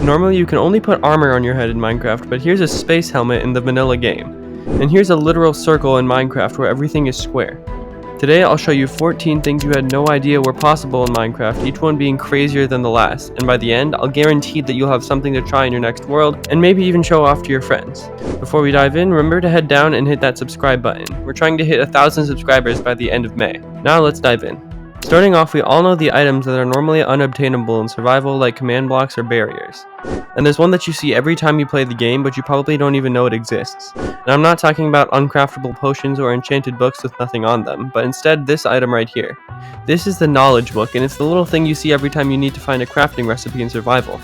Normally you can only put armor on your head in Minecraft, but here's a space helmet in the vanilla game. And here's a literal circle in Minecraft where everything is square. Today I'll show you 14 things you had no idea were possible in Minecraft, each one being crazier than the last, and by the end I'll guarantee that you'll have something to try in your next world, and maybe even show off to your friends. Before we dive in, remember to head down and hit that subscribe button. We're trying to hit 1,000 subscribers by the end of May. Now let's dive in. Starting off, we all know the items that are normally unobtainable in survival, like command blocks or barriers. And there's one that you see every time you play the game, but you probably don't even know it exists. And I'm not talking about uncraftable potions or enchanted books with nothing on them, but instead this item right here. This is the knowledge book, and it's the little thing you see every time you need to find a crafting recipe in survival.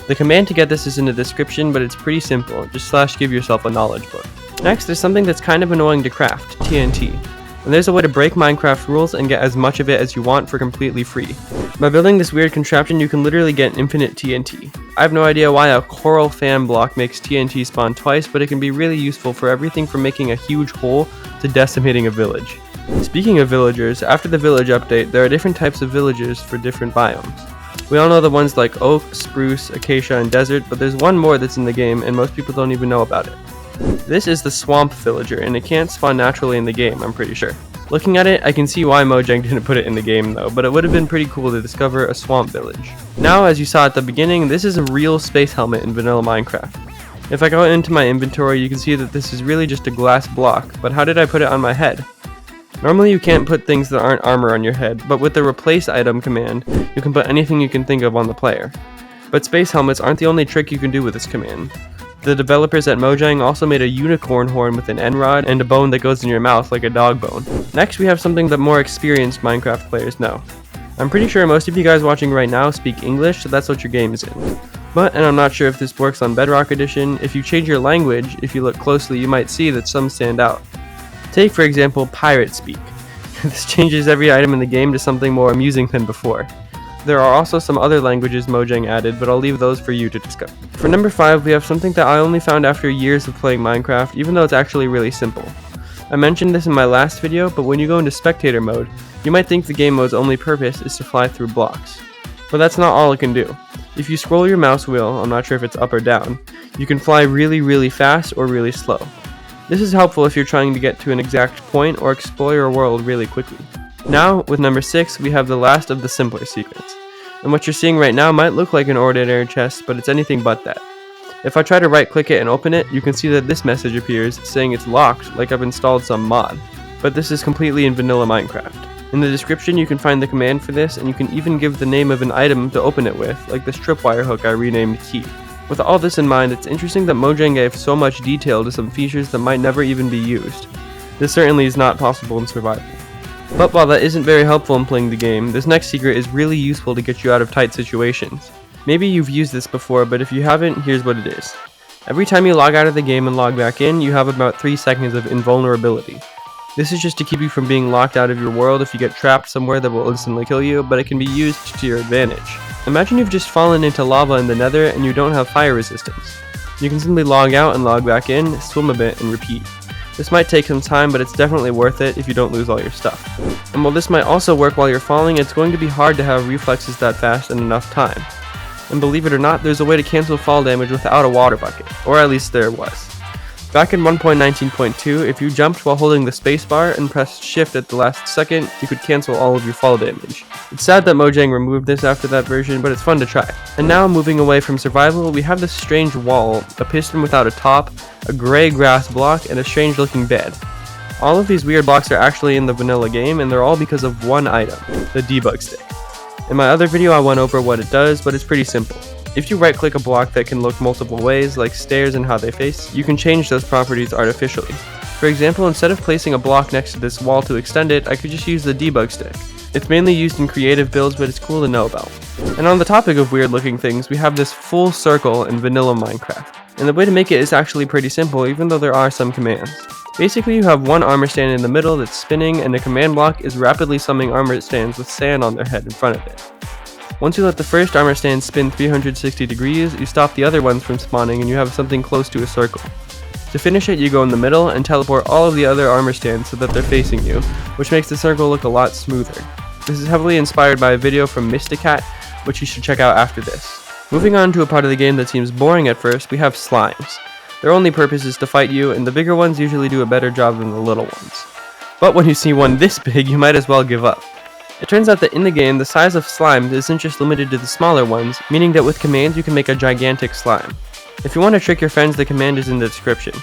The command to get this is in the description, but it's pretty simple, just /give yourself a knowledge book. Next, there's something that's kind of annoying to craft, TNT. And there's a way to break Minecraft rules and get as much of it as you want for completely free. By building this weird contraption, you can literally get infinite TNT. I have no idea why a coral fan block makes TNT spawn twice, but it can be really useful for everything from making a huge hole to decimating a village. Speaking of villagers, after the village update, there are different types of villagers for different biomes. We all know the ones like oak, spruce, acacia, and desert, but there's one more that's in the game and most people don't even know about it. This is the swamp villager, and it can't spawn naturally in the game, I'm pretty sure. Looking at it, I can see why Mojang didn't put it in the game though, but it would have been pretty cool to discover a swamp village. Now, as you saw at the beginning, this is a real space helmet in vanilla Minecraft. If I go into my inventory, you can see that this is really just a glass block, but how did I put it on my head? Normally you can't put things that aren't armor on your head, but with the replace item command, you can put anything you can think of on the player. But space helmets aren't the only trick you can do with this command. The developers at Mojang also made a unicorn horn with an end rod and a bone that goes in your mouth like a dog bone. Next, we have something that more experienced Minecraft players know. I'm pretty sure most of you guys watching right now speak English, so that's what your game is in. But, and I'm not sure if this works on Bedrock Edition, if you change your language, if you look closely, you might see that some stand out. Take, for example, Pirate Speak. This changes every item in the game to something more amusing than before. There are also some other languages Mojang added, but I'll leave those for you to discover. For number 5, we have something that I only found after years of playing Minecraft, even though it's actually really simple. I mentioned this in my last video, but when you go into Spectator mode, you might think the game mode's only purpose is to fly through blocks. But that's not all it can do. If you scroll your mouse wheel, I'm not sure if it's up or down, you can fly really fast or really slow. This is helpful if you're trying to get to an exact point or explore your world really quickly. Now, with number 6, we have the last of the simpler secrets. And what you're seeing right now might look like an ordinary chest, but it's anything but that. If I try to right click it and open it, you can see that this message appears saying it's locked, like I've installed some mod. But this is completely in vanilla Minecraft. In the description you can find the command for this, and you can even give the name of an item to open it with, like this tripwire hook I renamed Key. With all this in mind, it's interesting that Mojang gave so much detail to some features that might never even be used. This certainly is not possible in survival. But while that isn't very helpful in playing the game, this next secret is really useful to get you out of tight situations. Maybe you've used this before, but if you haven't, here's what it is. Every time you log out of the game and log back in, you have about 3 seconds of invulnerability. This is just to keep you from being locked out of your world if you get trapped somewhere that will instantly kill you, but it can be used to your advantage. Imagine you've just fallen into lava in the nether and you don't have fire resistance. You can simply log out and log back in, swim a bit, and repeat. This might take some time, but it's definitely worth it if you don't lose all your stuff. And while this might also work while you're falling, it's going to be hard to have reflexes that fast in enough time. And believe it or not, there's a way to cancel fall damage without a water bucket, or at least there was. Back in 1.19.2, if you jumped while holding the spacebar and pressed shift at the last second, you could cancel all of your fall damage. It's sad that Mojang removed this after that version, but it's fun to try. And now, moving away from survival, we have this strange wall, a piston without a top, a gray grass block, and a strange looking bed. All of these weird blocks are actually in the vanilla game, and they're all because of one item, the debug stick. In my other video I went over what it does, but it's pretty simple. If you right click a block that can look multiple ways, like stairs and how they face, you can change those properties artificially. For example, instead of placing a block next to this wall to extend it, I could just use the debug stick. It's mainly used in creative builds, but it's cool to know about. And on the topic of weird looking things, we have this full circle in vanilla Minecraft. And the way to make it is actually pretty simple, even though there are some commands. Basically, you have one armor stand in the middle that's spinning, and the command block is rapidly summoning armor stands with sand on their head in front of it. Once you let the first armor stand spin 360 degrees, you stop the other ones from spawning and you have something close to a circle. To finish it, you go in the middle and teleport all of the other armor stands so that they're facing you, which makes the circle look a lot smoother. This is heavily inspired by a video from Mysticat, which you should check out after this. Moving on to a part of the game that seems boring at first, we have slimes. Their only purpose is to fight you, and the bigger ones usually do a better job than the little ones. But when you see one this big, you might as well give up. It turns out that in the game, the size of slime isn't just limited to the smaller ones, meaning that with commands you can make a gigantic slime. If you want to trick your friends, the command is in the description.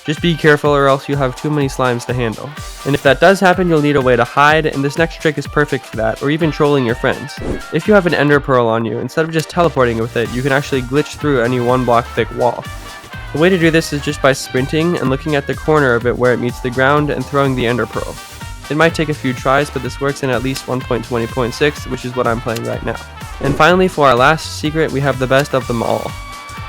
Just be careful or else you'll have too many slimes to handle. And if that does happen, you'll need a way to hide, and this next trick is perfect for that, or even trolling your friends. If you have an ender pearl on you, instead of just teleporting with it, you can actually glitch through any 1 block thick wall. The way to do this is just by sprinting and looking at the corner of it where it meets the ground and throwing the ender pearl. It might take a few tries, but this works in at least 1.20.6, which is what I'm playing right now. And finally, for our last secret, we have the best of them all.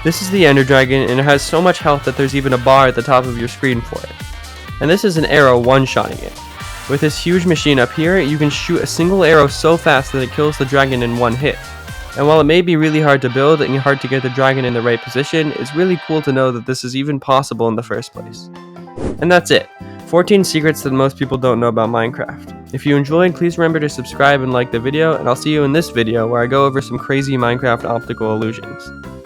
This is the ender dragon, and it has so much health that there's even a bar at the top of your screen for it. And this is an arrow one-shotting it. With this huge machine up here, you can shoot a single arrow so fast that it kills the dragon in one hit. And while it may be really hard to build and hard to get the dragon in the right position, it's really cool to know that this is even possible in the first place. And that's it. 14 secrets that most people don't know about Minecraft. If you enjoyed, please remember to subscribe and like the video, and I'll see you in this video where I go over some crazy Minecraft optical illusions.